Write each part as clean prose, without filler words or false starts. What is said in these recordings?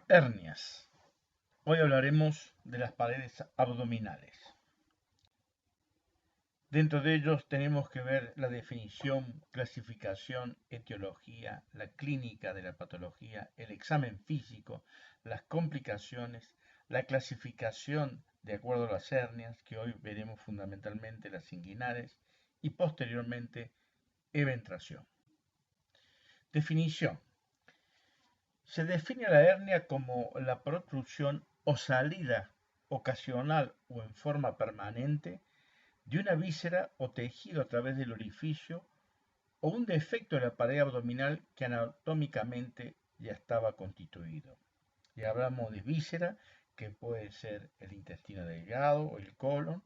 Hernias. Hoy hablaremos de las paredes abdominales. Dentro de ellos tenemos que ver la definición, clasificación, etiología, la clínica de la patología, el examen físico, las complicaciones, la clasificación de acuerdo a las hernias, que hoy veremos fundamentalmente las inguinales, y posteriormente eventración. Definición. Se define la hernia como la protrusión o salida ocasional o en forma permanente de una víscera o tejido a través del orificio o un defecto de la pared abdominal que anatómicamente ya estaba constituido. Y hablamos de víscera, que puede ser el intestino delgado o el colon,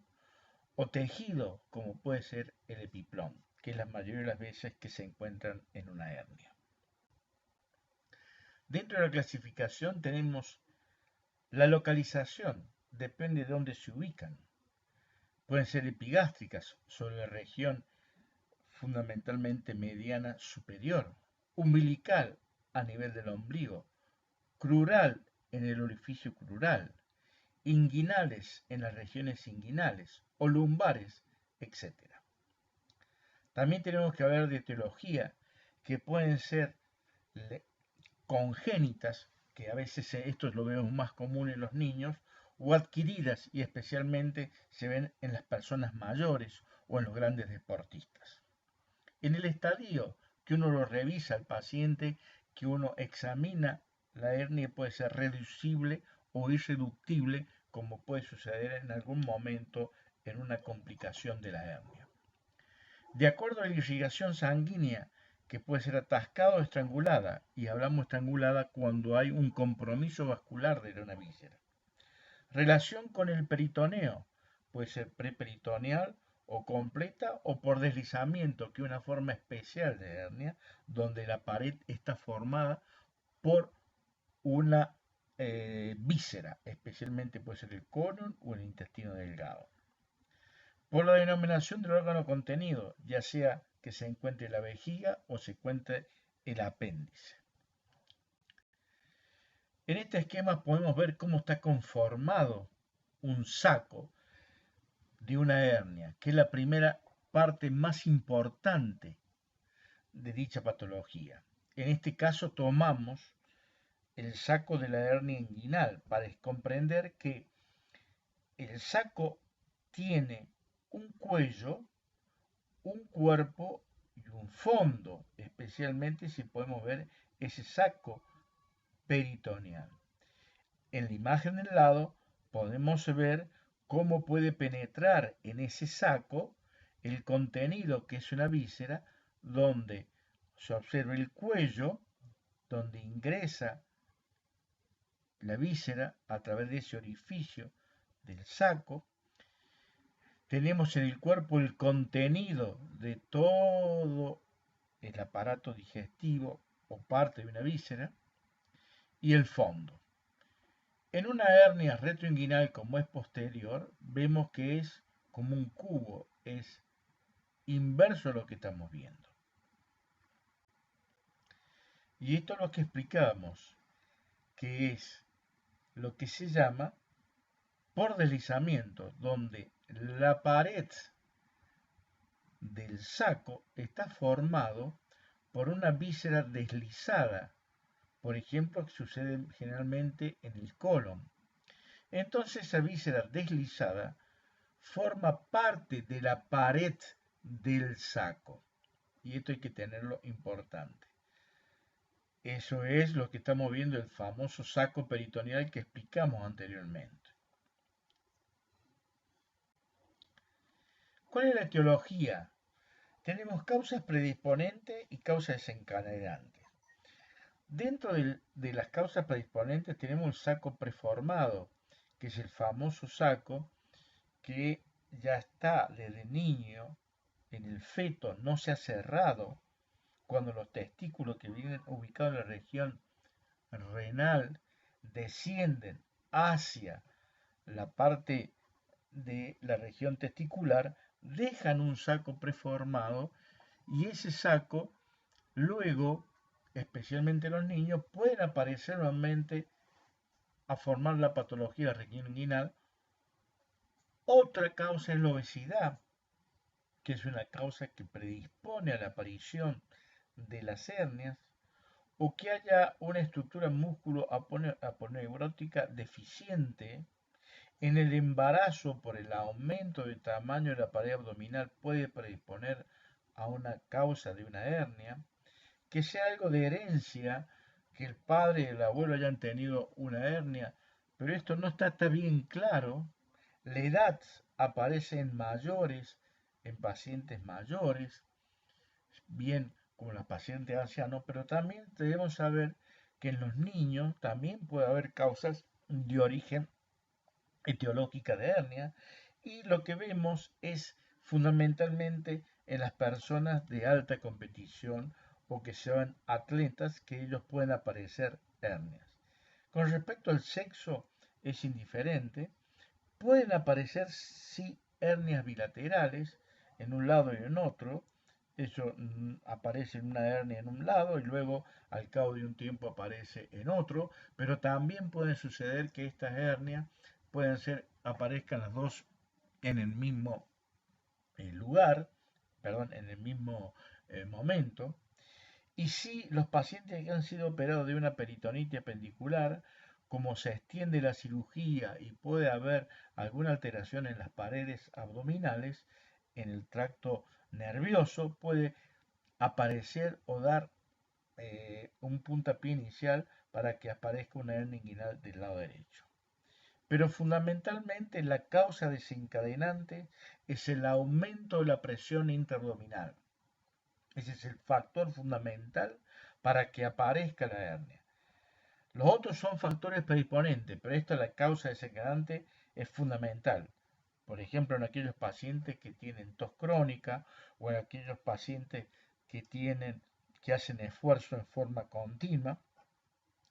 o tejido, como puede ser el epiplón, que es la mayoría de las veces que se encuentran en una hernia. Dentro de la clasificación tenemos la localización, depende de dónde se ubican. Pueden ser epigástricas sobre la región fundamentalmente mediana superior, umbilical a nivel del ombligo, crural en el orificio crural, inguinales en las regiones inguinales o lumbares, etc. También tenemos que hablar de etiología, que pueden ser congénitas, que a veces esto lo vemos más común en los niños, o adquiridas y especialmente se ven en las personas mayores o en los grandes deportistas. En el estadio que uno lo revisa al paciente, que uno examina, la hernia puede ser reducible o irreductible, como puede suceder en algún momento en una complicación de la hernia. De acuerdo a la irrigación sanguínea, que puede ser atascada o estrangulada, y hablamos estrangulada cuando hay un compromiso vascular de una víscera. Relación con el peritoneo, puede ser preperitoneal o completa o por deslizamiento, que es una forma especial de hernia, donde la pared está formada por una víscera, especialmente puede ser el colon o el intestino delgado. Por la denominación del órgano contenido, ya sea que se encuentre la vejiga o se encuentre el apéndice. En este esquema podemos ver cómo está conformado un saco de una hernia, que es la primera parte más importante de dicha patología. En este caso tomamos el saco de la hernia inguinal para comprender que el saco tiene un cuello, un cuerpo y un fondo, especialmente si podemos ver ese saco peritoneal. En la imagen del lado podemos ver cómo puede penetrar en ese saco el contenido que es una víscera, donde se observa el cuello, donde ingresa la víscera a través de ese orificio del saco. Tenemos en el cuerpo el contenido de todo el aparato digestivo o parte de una víscera y el fondo. En una hernia retroinguinal como es posterior, vemos que es como un cubo, es inverso a lo que estamos viendo. Y esto es lo que explicamos, que es lo que se llama por deslizamiento, donde la pared del saco está formado por una víscera deslizada, por ejemplo, que sucede generalmente en el colon. Entonces esa víscera deslizada forma parte de la pared del saco. Y esto hay que tenerlo importante. Eso es lo que estamos viendo, el famoso saco peritoneal que explicamos anteriormente. ¿Cuál es la etiología? Tenemos causas predisponentes y causas desencadenantes. Dentro de las causas predisponentes tenemos el saco preformado, que es el famoso saco que ya está desde niño en el feto, no se ha cerrado cuando los testículos que vienen ubicados en la región renal descienden hacia la parte de la región testicular, dejan un saco preformado y ese saco luego, especialmente en los niños, pueden aparecer nuevamente a formar la patología de la región inguinal. Otra causa es la obesidad, que es una causa que predispone a la aparición de las hernias, o que haya una estructura músculo-aponeurótica deficiente. En el embarazo, por el aumento del tamaño de la pared abdominal, puede predisponer a una causa de una hernia. Que sea algo de herencia, que el padre y el abuelo hayan tenido una hernia, pero esto no está bien claro. La edad aparece en mayores, en pacientes mayores, bien como los pacientes ancianos, pero también debemos saber que en los niños también puede haber causas de origen etiológica de hernia, y lo que vemos es fundamentalmente en las personas de alta competición o que sean atletas, que ellos pueden aparecer hernias. Con respecto al sexo es indiferente, pueden aparecer sí hernias bilaterales en un lado y en otro. Eso aparece en una hernia en un lado y luego al cabo de un tiempo aparece en otro, pero también puede suceder que estas hernias aparezcan las dos en el mismo lugar, perdón, en el mismo momento. Y si los pacientes que han sido operados de una peritonitis apendicular, como se extiende la cirugía y puede haber alguna alteración en las paredes abdominales, en el tracto nervioso, puede aparecer o dar un puntapié inicial para que aparezca una hernia inguinal del lado derecho. Pero fundamentalmente la causa desencadenante es el aumento de la presión interabdominal. Ese es el factor fundamental para que aparezca la hernia. Los otros son factores predisponentes, pero esta la causa desencadenante es fundamental. Por ejemplo, en aquellos pacientes que tienen tos crónica o en aquellos pacientes que hacen esfuerzo en forma continua,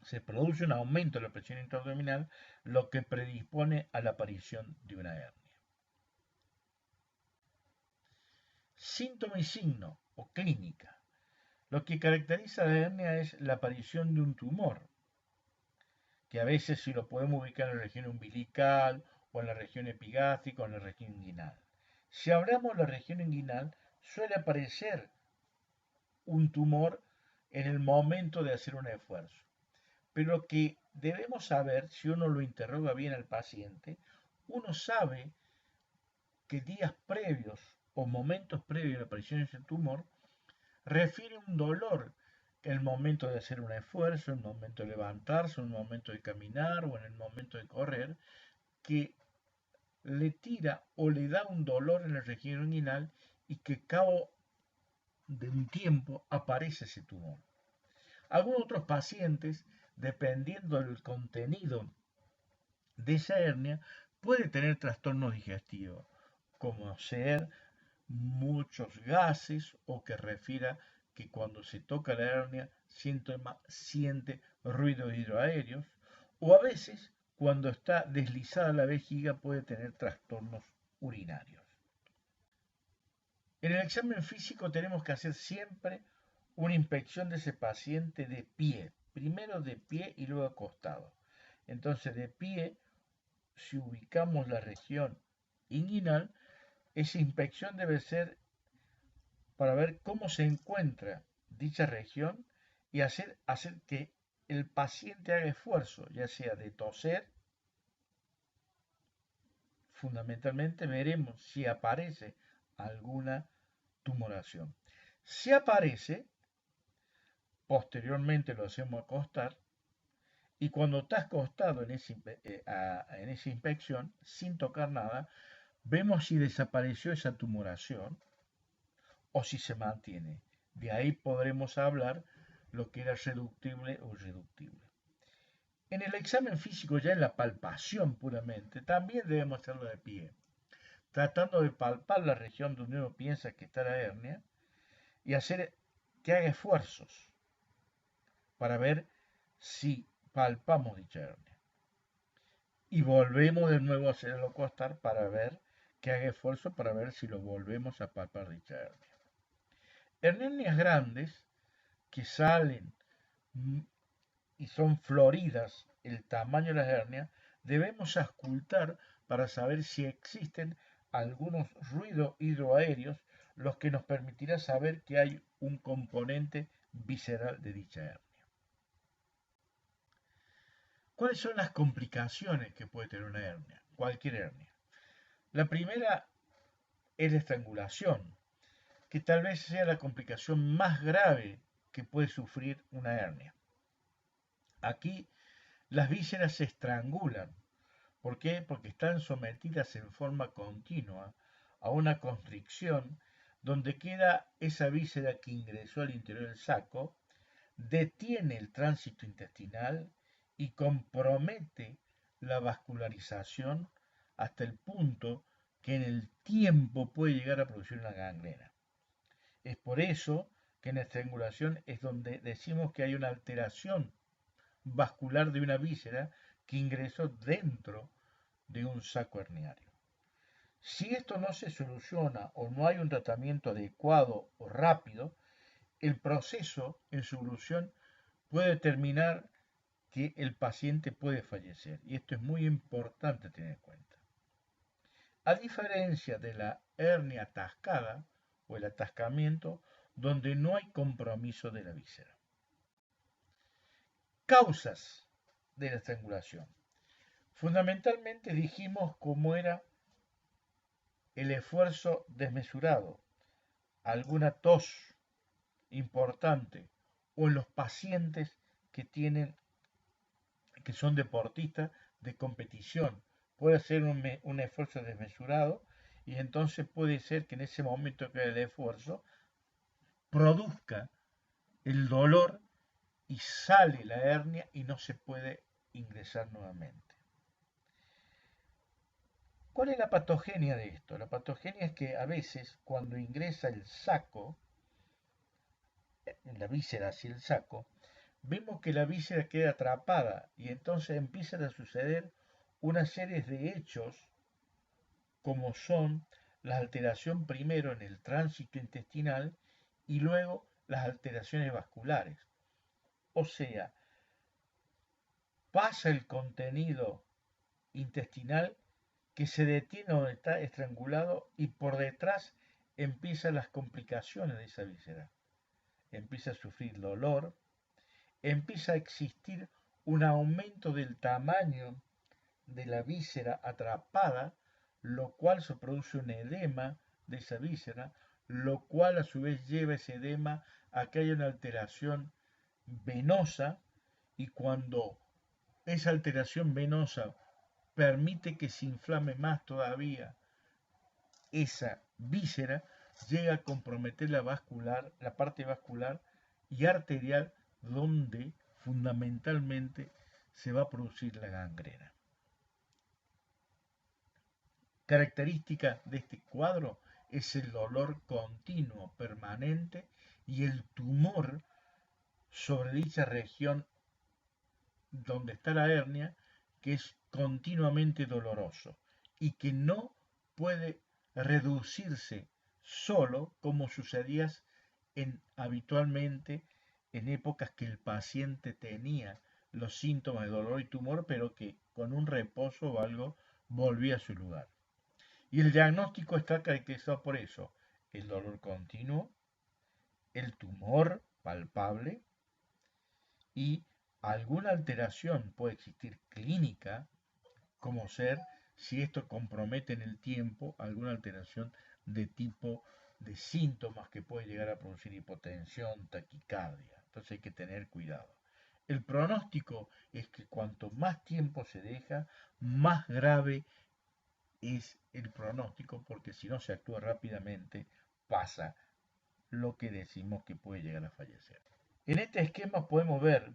se produce un aumento de la presión intraabdominal, lo que predispone a la aparición de una hernia. Síntoma y signo o clínica. Lo que caracteriza a la hernia es la aparición de un tumor, que a veces si lo podemos ubicar en la región umbilical o en la región epigástrica o en la región inguinal. Si hablamos de la región inguinal, suele aparecer un tumor en el momento de hacer un esfuerzo. Pero lo que debemos saber, si uno lo interroga bien al paciente, uno sabe que días previos o momentos previos a la aparición de ese tumor refiere un dolor en el momento de hacer un esfuerzo, en el momento de levantarse, en el momento de caminar o en el momento de correr, que le tira o le da un dolor en la región inguinal y que a cabo de un tiempo aparece ese tumor. Algunos otros pacientes, dependiendo del contenido de esa hernia, puede tener trastornos digestivos, como ser muchos gases o que refiera que cuando se toca la hernia siente ruidos hidroaéreos, o a veces cuando está deslizada la vejiga puede tener trastornos urinarios. En el examen físico tenemos que hacer siempre una inspección de ese paciente de pie, primero de pie y luego acostado. Entonces de pie, si ubicamos la región inguinal, esa inspección debe ser para ver cómo se encuentra dicha región y hacer que el paciente haga esfuerzo, ya sea de toser. Fundamentalmente veremos si aparece alguna tumoración. Si aparece, posteriormente lo hacemos acostar y cuando está acostado en esa inspección, sin tocar nada, vemos si desapareció esa tumoración o si se mantiene. De ahí podremos hablar lo que era reductible o irreductible. En el examen físico, ya en la palpación puramente, también debemos hacerlo de pie, tratando de palpar la región donde uno piensa que está la hernia y hacer que haga esfuerzos para ver si palpamos dicha hernia. Y volvemos de nuevo a hacerlo acostar para ver que haga esfuerzo para ver si lo volvemos a palpar dicha hernia. En hernias grandes que salen y son floridas el tamaño de las hernias, debemos auscultar para saber si existen algunos ruidos hidroaéreos, los que nos permitirá saber que hay un componente visceral de dicha hernia. ¿Cuáles son las complicaciones que puede tener una hernia? Cualquier hernia. La primera es la estrangulación, que tal vez sea la complicación más grave que puede sufrir una hernia. Aquí las vísceras se estrangulan. ¿Por qué? Porque están sometidas en forma continua a una constricción donde queda esa víscera que ingresó al interior del saco, detiene el tránsito intestinal y compromete la vascularización hasta el punto que en el tiempo puede llegar a producir una gangrena. Es por eso que en la estrangulación es donde decimos que hay una alteración vascular de una víscera que ingresó dentro de un saco herniario. Si esto no se soluciona o no hay un tratamiento adecuado o rápido, el proceso en su evolución puede determinar que el paciente puede fallecer. Y esto es muy importante tener en cuenta. A diferencia de la hernia atascada o el atascamiento, donde no hay compromiso de la víscera. Causas de la estrangulación. Fundamentalmente dijimos cómo era el esfuerzo desmesurado, alguna tos importante o en los pacientes que son deportistas de competición. Puede ser un esfuerzo desmesurado y entonces puede ser que en ese momento que el esfuerzo produzca el dolor y sale la hernia y no se puede ingresar nuevamente. ¿Cuál es la patogenia de esto? La patogenia es que a veces cuando ingresa el saco, la víscera hacia el saco, vemos que la víscera queda atrapada y entonces empiezan a suceder una serie de hechos como son la alteración primero en el tránsito intestinal y luego las alteraciones vasculares. O sea, pasa el contenido intestinal que se detiene donde está estrangulado y por detrás empiezan las complicaciones de esa víscera. Empieza a sufrir dolor, empieza a existir un aumento del tamaño de la víscera atrapada, lo cual se produce un edema de esa víscera, lo cual a su vez lleva ese edema a que haya una alteración venosa y cuando esa alteración venosa permite que se inflame más todavía esa víscera, llega a comprometer la parte vascular y arterial donde fundamentalmente se va a producir la gangrena. Característica de este cuadro es el dolor continuo, permanente y el tumor sobre dicha región donde está la hernia, que es continuamente doloroso y que no puede reducirse solo como sucedía habitualmente en épocas que el paciente tenía los síntomas de dolor y tumor, pero que con un reposo o algo volvía a su lugar. Y el diagnóstico está caracterizado por eso, el dolor continuo, el tumor palpable y alguna alteración puede existir clínica, como ser, si esto compromete en el tiempo, alguna alteración de tipo de síntomas que puede llegar a producir hipotensión, taquicardia. Entonces hay que tener cuidado. El pronóstico es que cuanto más tiempo se deja, más grave es el pronóstico, porque si no se actúa rápidamente, pasa lo que decimos que puede llegar a fallecer. En este esquema podemos ver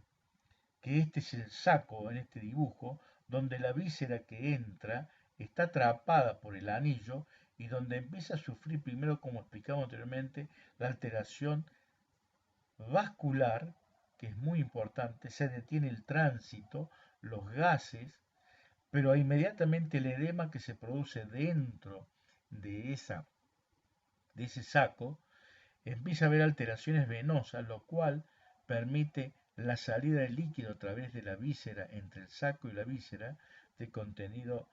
que este es el saco en este dibujo, donde la víscera que entra está atrapada por el anillo y donde empieza a sufrir primero, como explicamos anteriormente, la alteración vascular, que es muy importante, se detiene el tránsito, los gases, pero inmediatamente el edema que se produce dentro de, ese saco, empieza a haber alteraciones venosas, lo cual permite la salida del líquido a través de la víscera entre el saco y la víscera de contenido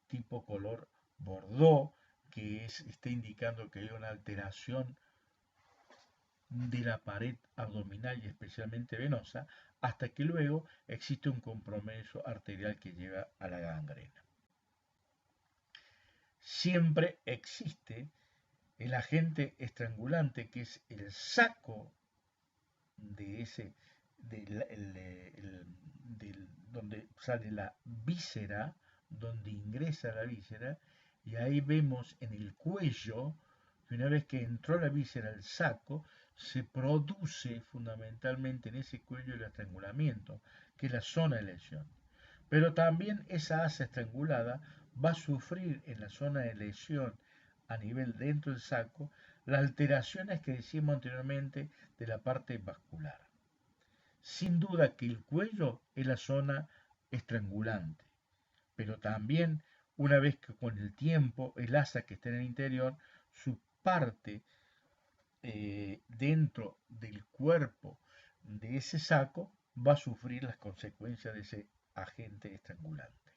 tipo color bordó, que está indicando que hay una alteración de la pared abdominal y especialmente venosa, hasta que luego existe un compromiso arterial que lleva a la gangrena. Siempre existe el agente estrangulante, que es el saco de ese, donde sale la víscera, donde ingresa la víscera, y ahí vemos en el cuello que una vez que entró la víscera al saco, se produce fundamentalmente en ese cuello el estrangulamiento, que es la zona de lesión. Pero también esa asa estrangulada va a sufrir en la zona de lesión a nivel dentro del saco las alteraciones que decíamos anteriormente de la parte vascular. Sin duda que el cuello es la zona estrangulante, pero también una vez que con el tiempo el asa que está en el interior, su parte dentro del cuerpo de ese saco va a sufrir las consecuencias de ese agente estrangulante.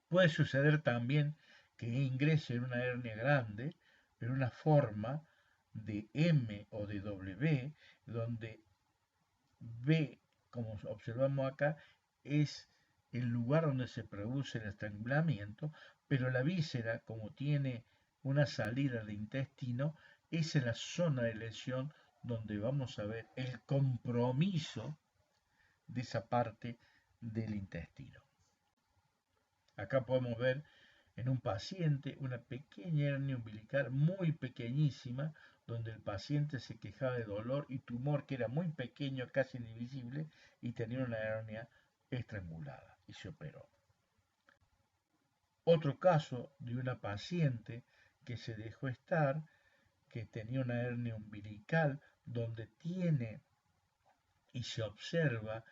Puede suceder también que ingrese en una hernia grande, en una forma de M o de W, donde B, como observamos acá, es el lugar donde se produce el estrangulamiento, pero la víscera, como tiene una salida de intestino, es en la zona de lesión donde vamos a ver el compromiso de esa parte del intestino. Acá podemos ver en un paciente una pequeña hernia umbilical muy pequeñísima, donde el paciente se quejaba de dolor y tumor que era muy pequeño, casi invisible, y tenía una hernia estrangulada y se operó. Otro caso de una paciente que se dejó estar, que tenía una hernia umbilical, donde tiene y se observa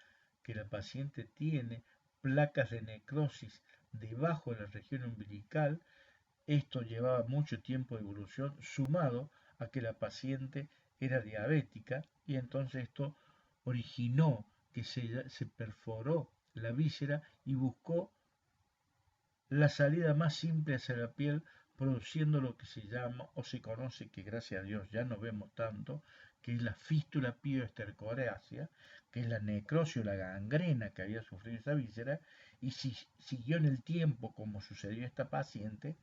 que la paciente tiene placas de necrosis debajo de la región umbilical. Esto llevaba mucho tiempo de evolución, sumado a que la paciente era diabética, y entonces esto originó que se perforó la víscera y buscó la salida más simple hacia la piel, produciendo lo que se llama o se conoce, que gracias a Dios ya no vemos tanto, que es la fístula pioestercoreácea, que es la necrosis o la gangrena que había sufrido esa víscera, y si siguió en el tiempo, como sucedió a esta paciente,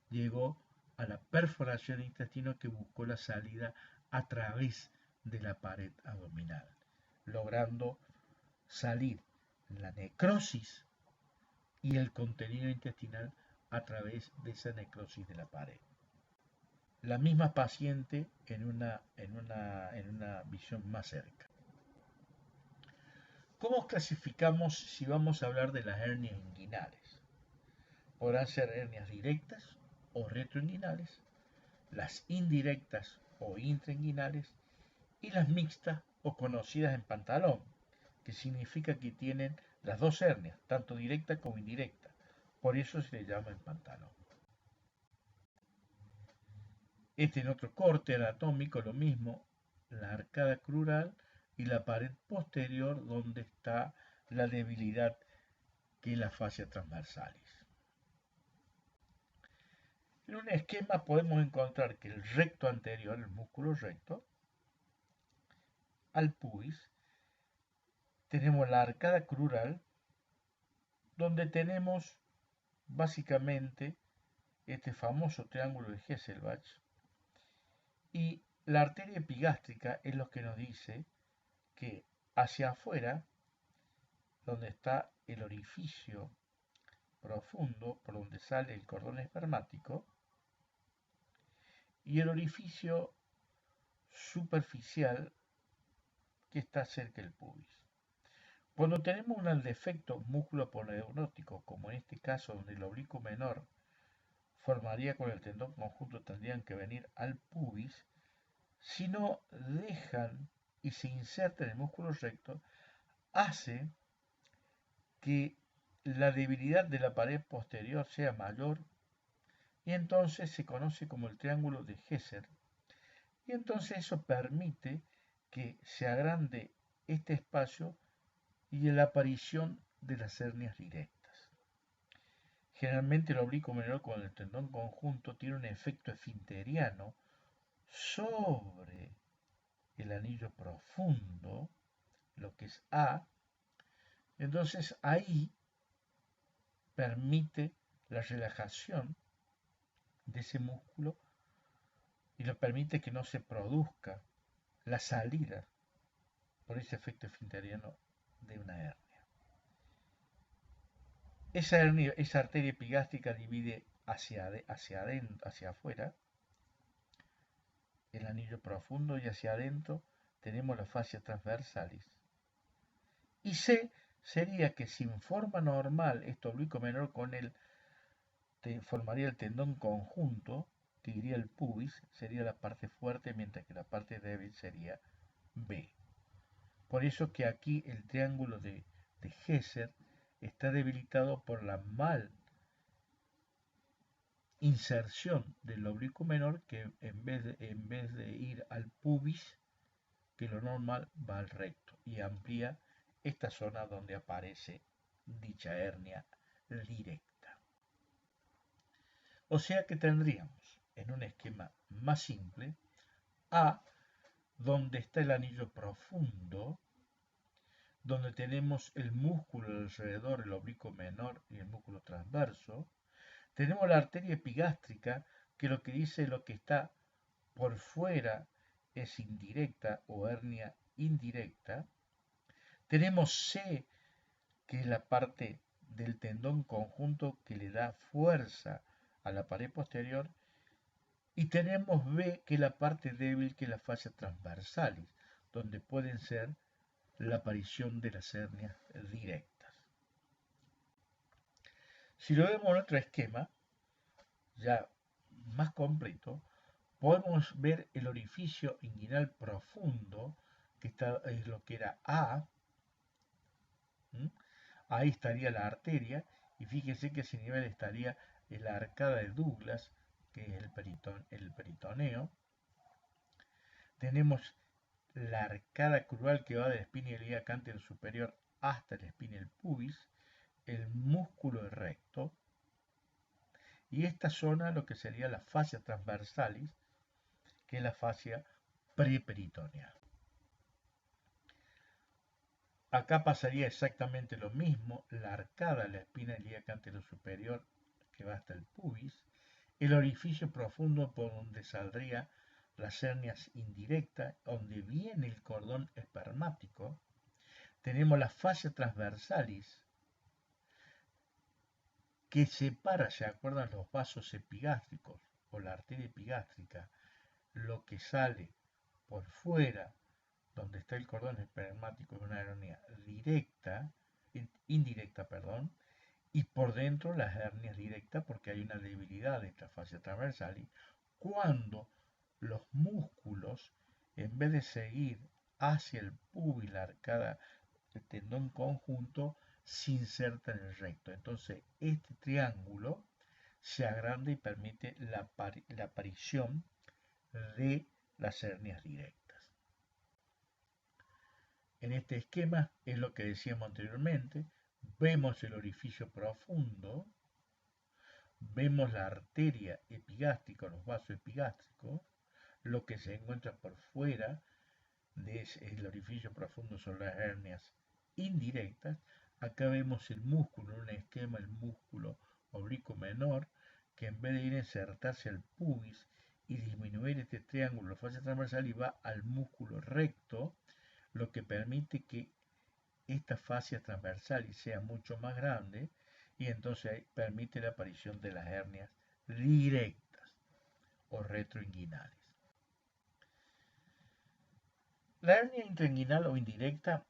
llegó a la perforación del intestino que buscó la salida a través de la pared abdominal, logrando salir la necrosis y el contenido intestinal a través de esa necrosis de la pared. La misma paciente en una visión más cerca. ¿Cómo clasificamos si vamos a hablar de las hernias inguinales? Podrán ser hernias directas o retroinguinales, las indirectas o intrainguinales y las mixtas o conocidas en pantalón, que significa que tienen las dos hernias, tanto directa como indirecta. Por eso se le llama el pantalón. En otro corte anatómico lo mismo, la arcada crural y la pared posterior donde está la debilidad que es la fascia transversalis. En un esquema podemos encontrar que el recto anterior, el músculo recto, al pubis, tenemos la arcada crural, donde tenemos básicamente este famoso triángulo de Hesselbach, y la arteria epigástrica es lo que nos dice que hacia afuera, donde está el orificio profundo por donde sale el cordón espermático, y el orificio superficial que está cerca del pubis. Cuando tenemos un defecto músculo-aponeurótico, como en este caso donde el oblicuo menor formaría con el tendón conjunto, tendrían que venir al pubis, si no dejan y se inserta en el músculo recto, hace que la debilidad de la pared posterior sea mayor, y entonces se conoce como el triángulo de Hesser, y entonces eso permite que se agrande este espacio y la aparición de las hernias directas. Generalmente el oblicuo menor con el tendón conjunto tiene un efecto esfinteriano sobre el anillo profundo, lo que es A. Entonces ahí permite la relajación de ese músculo y lo permite que no se produzca la salida por ese efecto esfinteriano de una hernia. Esa arteria epigástrica divide hacia adentro, hacia afuera, el anillo profundo, y hacia adentro tenemos la fascia transversalis. Y C sería que si en forma normal este oblicuo menor con él formaría el tendón conjunto, que iría el pubis, sería la parte fuerte, mientras que la parte débil sería B. Por eso que aquí el triángulo de Hesser está debilitado por la mal inserción del oblicuo menor, que en vez de ir al pubis, que lo normal va al recto y amplía esta zona donde aparece dicha hernia directa. O sea que tendríamos en un esquema más simple A, donde está el anillo profundo, donde tenemos el músculo alrededor, el oblicuo menor y el músculo transverso. Tenemos la arteria epigástrica, que lo que dice lo que está por fuera es indirecta o hernia indirecta. Tenemos C, que es la parte del tendón conjunto que le da fuerza a la pared posterior. Y tenemos B, que es la parte débil, que es la fascia transversalis, donde pueden ser la aparición de las hernias directas. Si lo vemos en otro esquema, ya más completo, podemos ver el orificio inguinal profundo, que es lo que era A. Ahí estaría la arteria, y fíjense que a ese nivel estaría la arcada de Douglas, que es el peritoneo. Tenemos la arcada crural que va de la espina ilíaca cánter superior hasta la espina del pubis, el músculo recto, y esta zona lo que sería la fascia transversalis, que es la fascia preperitonea. Acá pasaría exactamente lo mismo, la arcada de la espina ilíaca cánter superior que va hasta el pubis, el orificio profundo por donde saldría las hernias indirectas, donde viene el cordón espermático. Tenemos la fascia transversalis, que separa, ¿se acuerdan los vasos epigástricos o la arteria epigástrica? Lo que sale por fuera, donde está el cordón espermático, de una hernia indirecta, y por dentro las hernias directas, porque hay una debilidad de esta fascia transversalis, cuando los músculos, en vez de seguir hacia el pubis, la arcada del tendón conjunto, se inserta en el recto. Entonces este triángulo se agranda y permite la aparición de las hernias directas. En este esquema es lo que decíamos anteriormente, vemos el orificio profundo, vemos la arteria epigástrica, los vasos epigástricos, lo que se encuentra por fuera del orificio profundo son las hernias indirectas. Acá vemos el músculo, en un esquema el músculo oblicuo menor, que en vez de ir a insertarse al pubis y disminuir este triángulo, la fascia transversal, y va al músculo recto, lo que permite que esta fascia transversal sea mucho más grande, y entonces permite la aparición de las hernias directas o retroinguinales. La hernia intrainguinal o indirecta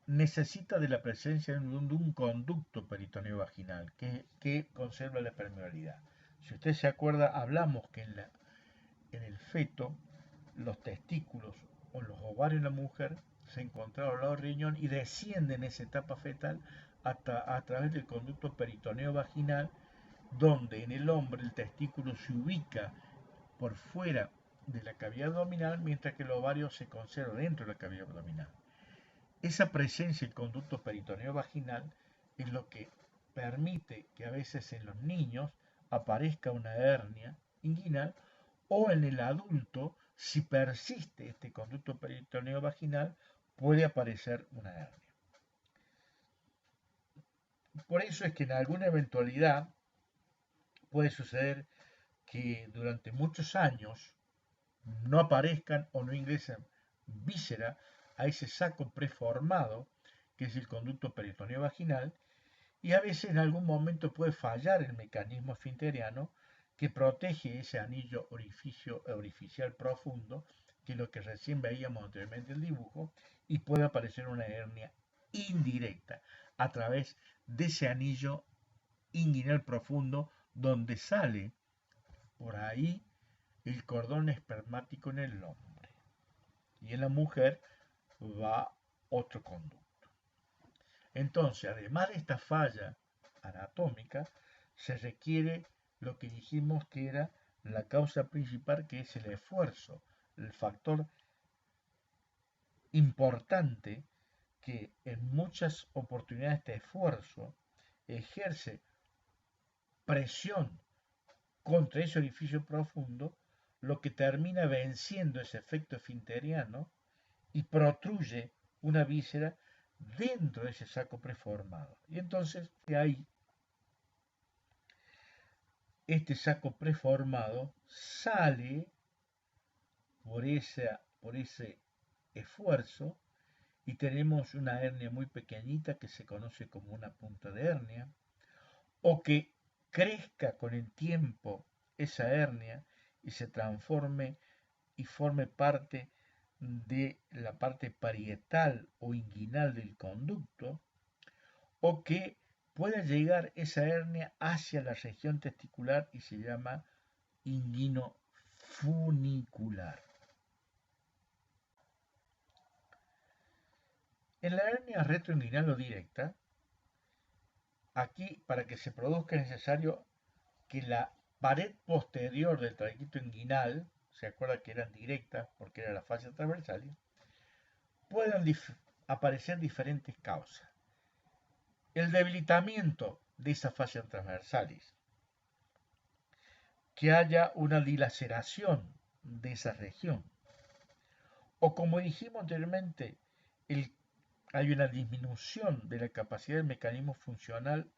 necesita de la presencia de un conducto peritoneo vaginal que conserva la permeabilidad. Si usted se acuerda, hablamos que en el feto los testículos o los ovarios de la mujer se encontraron al lado del riñón y descienden en esa etapa fetal a través del conducto peritoneo vaginal, donde en el hombre el testículo se ubica por fuera de la cavidad abdominal, mientras que el ovario se conserva dentro de la cavidad abdominal. Esa presencia del conducto peritoneo vaginal es lo que permite que a veces en los niños aparezca una hernia inguinal o en el adulto, si persiste este conducto peritoneo vaginal, puede aparecer una hernia. Por eso es que en alguna eventualidad puede suceder que durante muchos años no aparezcan o no ingresen vísceras a ese saco preformado que es el conducto peritoneo vaginal, y a veces en algún momento puede fallar el mecanismo esfinteriano que protege ese anillo orificial profundo, que es lo que recién veíamos anteriormente en el dibujo, y puede aparecer una hernia indirecta a través de ese anillo inguinal profundo donde sale por ahí el cordón espermático en el hombre. Y en la mujer va otro conducto. Entonces, además de esta falla anatómica, se requiere lo que dijimos que era la causa principal, que es el esfuerzo, el factor importante que en muchas oportunidades este esfuerzo ejerce presión contra ese orificio profundo, lo que termina venciendo ese efecto esfinteriano y protruye una víscera dentro de ese saco preformado. Y entonces de ahí este saco preformado sale por ese esfuerzo y tenemos una hernia muy pequeñita que se conoce como una punta de hernia, o que crezca con el tiempo esa hernia y se transforme y forme parte de la parte parietal o inguinal del conducto, o que pueda llegar esa hernia hacia la región testicular y se llama inguino funicular. En la hernia retroinguinal o directa, aquí para que se produzca es necesario que la pared posterior del trayecto inguinal, se acuerda que eran directas porque era la fascia transversal, puedan aparecer diferentes causas. El debilitamiento de esa fascia transversalis, que haya una dilaceración de esa región, o como dijimos anteriormente, hay una disminución de la capacidad del mecanismo funcional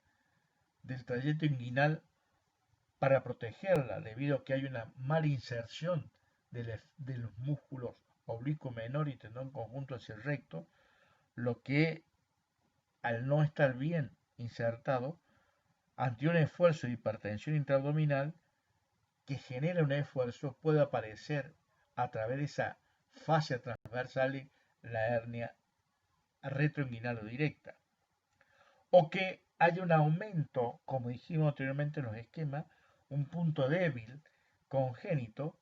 del trayecto inguinal para protegerla, debido a que hay una mala inserción de los músculos oblicuo menor y tendón conjunto hacia el recto, lo que al no estar bien insertado, ante un esfuerzo de hipertensión intraabdominal que genera un esfuerzo, puede aparecer a través de esa fascia transversal la hernia retroinguinal o directa. O que haya un aumento, como dijimos anteriormente en los esquemas, un punto débil congénito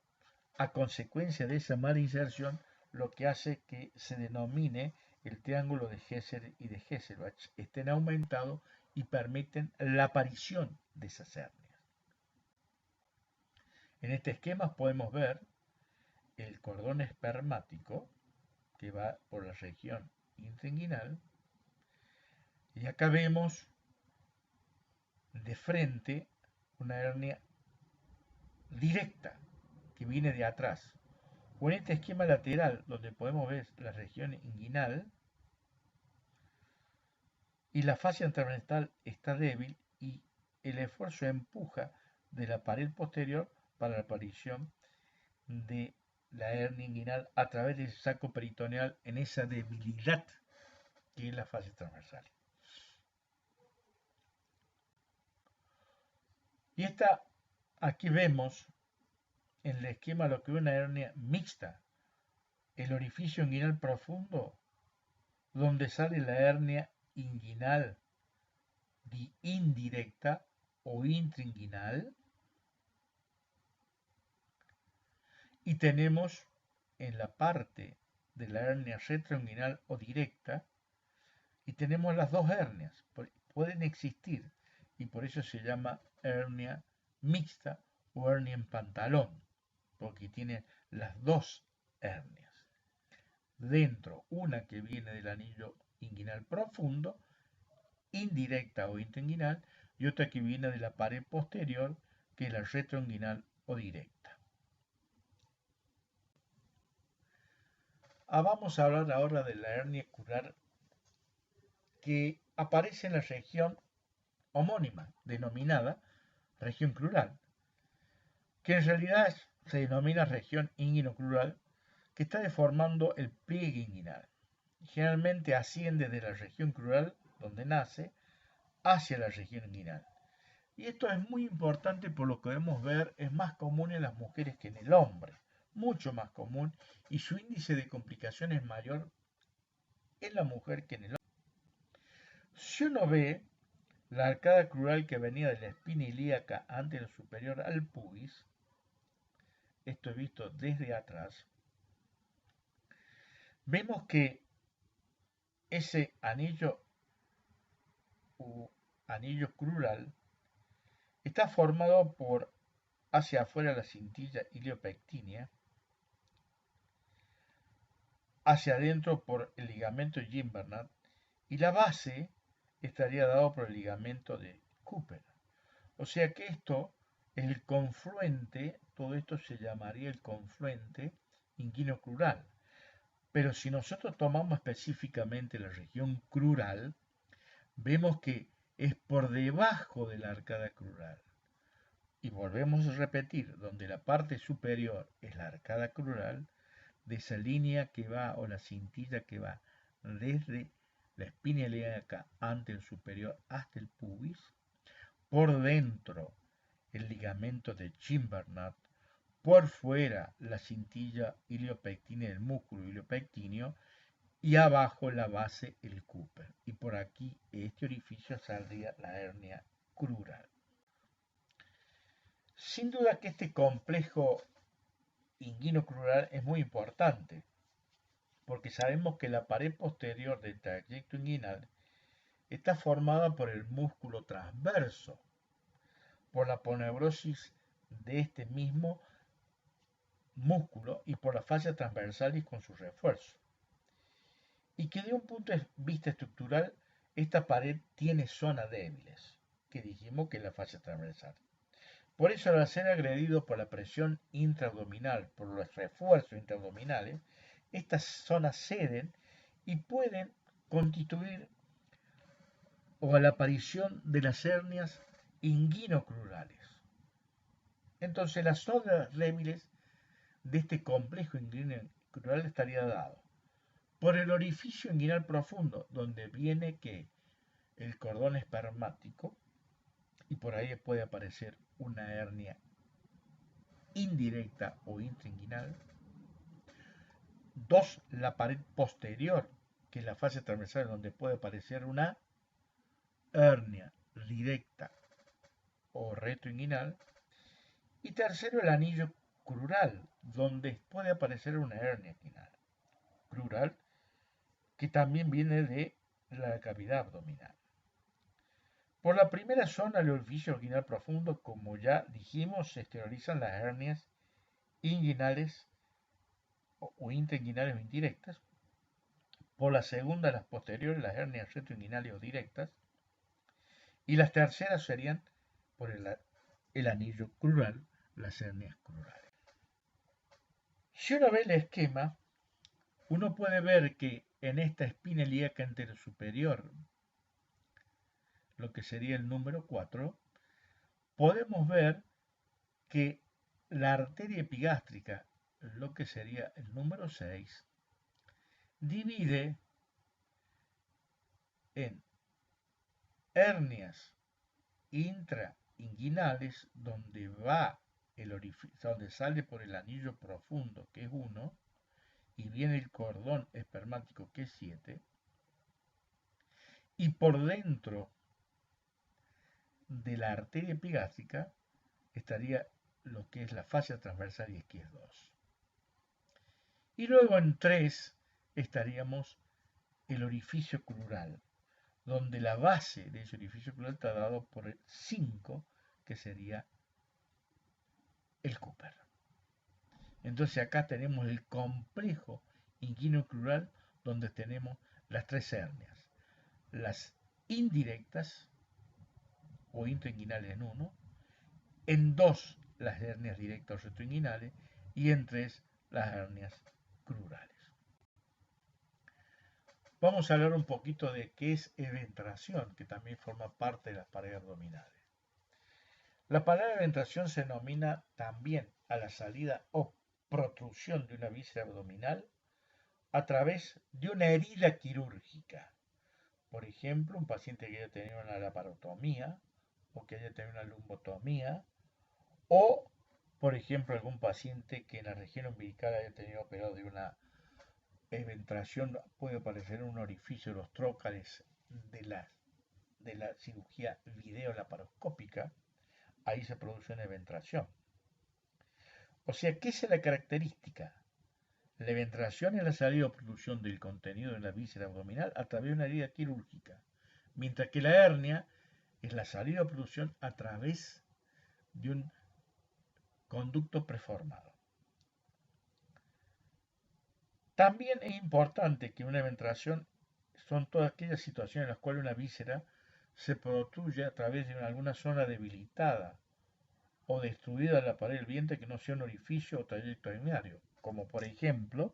a consecuencia de esa mala inserción, lo que hace que se denomine el triángulo de Hesser y de Hesselbach estén aumentados y permiten la aparición de esas hernias. En este esquema podemos ver el cordón espermático que va por la región intrainguinal, y acá vemos de frente una hernia directa que viene de atrás, o en este esquema lateral donde podemos ver la región inguinal y la fascia transversal está débil y el esfuerzo empuja de la pared posterior para la aparición de la hernia inguinal a través del saco peritoneal en esa debilidad que es la fascia transversal. Y aquí vemos en el esquema lo que es una hernia mixta, el orificio inguinal profundo, donde sale la hernia inguinal indirecta o intrainguinal, y tenemos en la parte de la hernia retroinguinal o directa, y tenemos las dos hernias, pueden existir, y por eso se llama hernia mixta o hernia en pantalón, porque tiene las dos hernias. Dentro, una que viene del anillo inguinal profundo, indirecta o intrainguinal, y otra que viene de la pared posterior, que es la retroinguinal o directa. Vamos a hablar ahora de la hernia crural que aparece en la región homónima, denominada región crural, que en realidad se denomina región inguinocrural, que está deformando el pliegue inguinal. Generalmente asciende de la región crural, donde nace, hacia la región inguinal. Y esto es muy importante por lo que podemos ver, es más común en las mujeres que en el hombre, mucho más común, y su índice de complicación es mayor en la mujer que en el hombre. Si uno ve la arcada crural que venía de la espina ilíaca anterior superior al pubis, esto es visto desde atrás, vemos que ese anillo crural está formado por hacia afuera la cintilla iliopectínea, hacia adentro por el ligamento Gimbernat y la base estaría dado por el ligamento de Cooper. O sea que esto es el confluente, todo esto se llamaría el confluente inguinocrural. Pero si nosotros tomamos específicamente la región crural, vemos que es por debajo de la arcada crural. Y volvemos a repetir, donde la parte superior es la arcada crural, de esa línea que va, o la cintilla que va desde la espina ilíaca anterior superior hasta el pubis, por dentro el ligamento de Gimbernat, por fuera la cintilla iliopectínea del músculo iliopectíneo y abajo la base el Cooper. Y por aquí este orificio saldría la hernia crural. Sin duda que este complejo inguinocrural es muy importante, porque sabemos que la pared posterior del trayecto inguinal está formada por el músculo transverso, por la poneurosis de este mismo músculo y por la fascia transversalis con su refuerzo. Y que de un punto de vista estructural, esta pared tiene zonas débiles, que dijimos que es la fascia transversal. Por eso, al ser agredido por la presión intraabdominal, por los refuerzos intraabdominales, estas zonas ceden y pueden constituir o a la aparición de las hernias inguinocrurales. Entonces, las zonas débiles de este complejo inguinocrural estaría dado por el orificio inguinal profundo, donde viene que el cordón espermático, y por ahí puede aparecer una hernia indirecta o intrainguinal. 2. La pared posterior, que es la fascia transversal, donde puede aparecer una hernia directa o retroinguinal. Y tercero, el anillo crural, donde puede aparecer una hernia inguinal crural, que también viene de la cavidad abdominal. Por la primera zona del orificio inguinal profundo, como ya dijimos, se exteriorizan las hernias inguinales o intrainguinales o indirectas. Por la segunda, las posteriores, las hernias retroinguinales o directas. Y las terceras serían por el anillo crural, las hernias crurales. Si uno ve el esquema, uno puede ver que en esta espina ilíaca anterior superior, lo que sería el número 4, podemos ver que la arteria epigástrica, lo que sería el número 6, divide en hernias intrainguinales, donde va el orificio, donde sale por el anillo profundo, que es 1, y viene el cordón espermático, que es 7, y por dentro de la arteria epigástrica estaría lo que es la fascia transversal y que es 2. Y luego en 3 estaríamos el orificio crural, donde la base de ese orificio crural está dado por el 5, que sería el Cooper. Entonces acá tenemos el complejo inguinocrural donde tenemos las tres hernias. Las indirectas o intrainguinales en uno, en dos las hernias directas o retroinguinales y en tres las hernias crurales. Vamos a hablar un poquito de qué es eventración, que también forma parte de las paredes abdominales. La pared de eventración se denomina también a la salida o protrusión de una víscera abdominal a través de una herida quirúrgica. Por ejemplo, un paciente que haya tenido una laparotomía o que haya tenido una lumbotomía, o, por ejemplo, algún paciente que en la región umbilical haya tenido operado de una eventración, puede aparecer un orificio de los trócales de la cirugía videolaparoscópica, ahí se produce una eventración. O sea, ¿qué es la característica? La eventración es la salida o producción del contenido de la víscera abdominal a través de una herida quirúrgica, mientras que la hernia es la salida o producción a través de un conducto preformado. También es importante que una eventración son todas aquellas situaciones en las cuales una víscera se protruye a través de alguna zona debilitada o destruida de la pared del vientre que no sea un orificio o trayecto urinario, como por ejemplo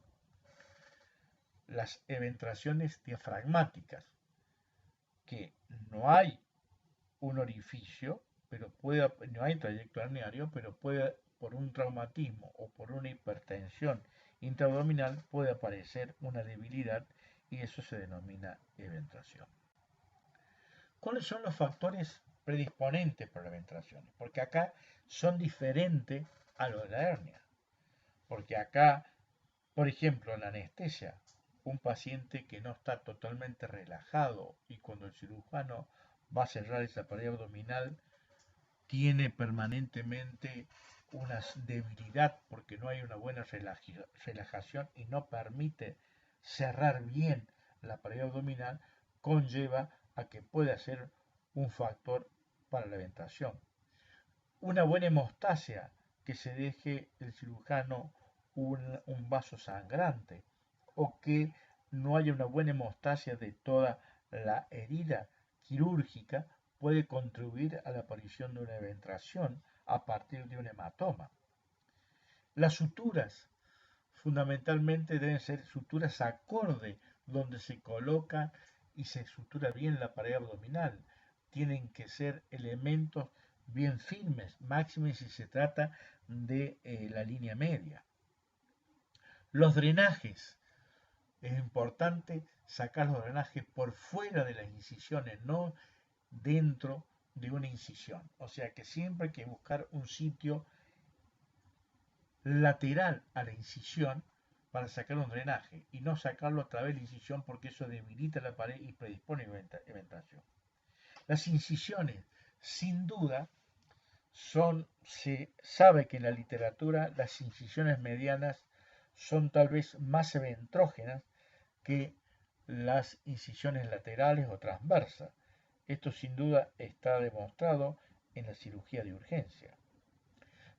las eventraciones diafragmáticas, que no hay un orificio, pero no hay trayecto herniario, pero puede, por un traumatismo o por una hipertensión intraabdominal, puede aparecer una debilidad y eso se denomina eventración. ¿Cuáles son los factores predisponentes para la eventración? Porque acá son diferentes a lo de la hernia. Porque acá, por ejemplo, en la anestesia, un paciente que no está totalmente relajado y cuando el cirujano va a cerrar esa pared abdominal, tiene permanentemente una debilidad porque no hay una buena relajación y no permite cerrar bien la pared abdominal, conlleva a que pueda ser un factor para la eventración. Una buena hemostasia, que se deje el cirujano un vaso sangrante o que no haya una buena hemostasia de toda la herida quirúrgica puede contribuir a la aparición de una eventración a partir de un hematoma. Las suturas fundamentalmente deben ser suturas acorde donde se coloca y se sutura bien la pared abdominal. Tienen que ser elementos bien firmes, máxime si se trata de la línea media. Los drenajes. Es importante sacar los drenajes por fuera de las incisiones, no dentro de una incisión. O sea que siempre hay que buscar un sitio lateral a la incisión para sacar un drenaje y no sacarlo a través de la incisión porque eso debilita la pared y predispone a eventración. Las incisiones, sin duda, se sabe que en la literatura las incisiones medianas son tal vez más eventrógenas que las incisiones laterales o transversas. Esto sin duda está demostrado en la cirugía de urgencia.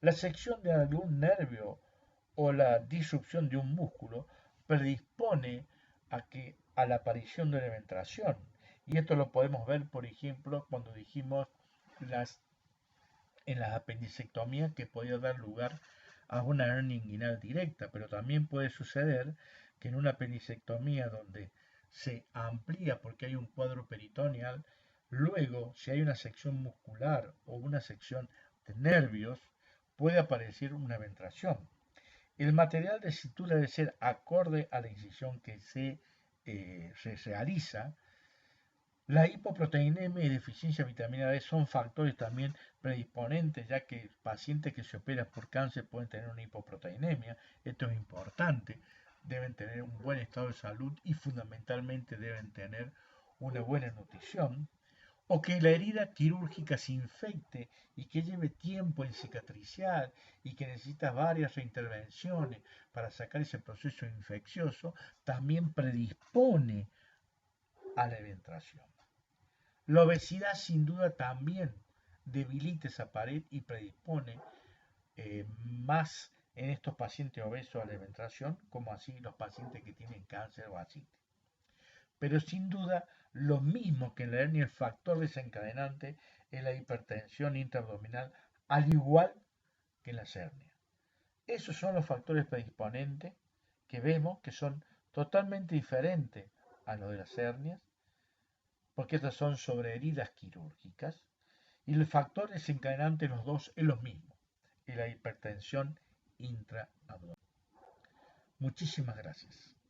La sección de algún nervio o la disrupción de un músculo predispone a la aparición de una eventración. Y esto lo podemos ver, por ejemplo, cuando dijimos en las apendicectomías que podía dar lugar a una hernia inguinal directa, pero también puede suceder que en una apendicectomía donde se amplía porque hay un cuadro peritoneal, luego si hay una sección muscular o una sección de nervios, puede aparecer una eventración. El material de sutura debe ser acorde a la incisión que se realiza. La hipoproteinemia y deficiencia de vitamina D son factores también predisponentes, ya que pacientes que se operan por cáncer pueden tener una hipoproteinemia. Esto es importante. Deben tener un buen estado de salud y fundamentalmente deben tener una buena nutrición. O que la herida quirúrgica se infecte y que lleve tiempo en cicatrizar y que necesita varias reintervenciones para sacar ese proceso infeccioso, también predispone a la eventración. La obesidad sin duda también debilita esa pared y predispone más en estos pacientes obesos a la alimentación, como así los pacientes que tienen cáncer o ascitis. Pero sin duda, lo mismo que en la hernia, el factor desencadenante es la hipertensión intraabdominal, al igual que en las hernias. Esos son los factores predisponentes que vemos que son totalmente diferentes a los de las hernias, porque estas son sobre heridas quirúrgicas, y el factor desencadenante de los dos es lo mismo, es la hipertensión intraabdominal. Muchísimas gracias.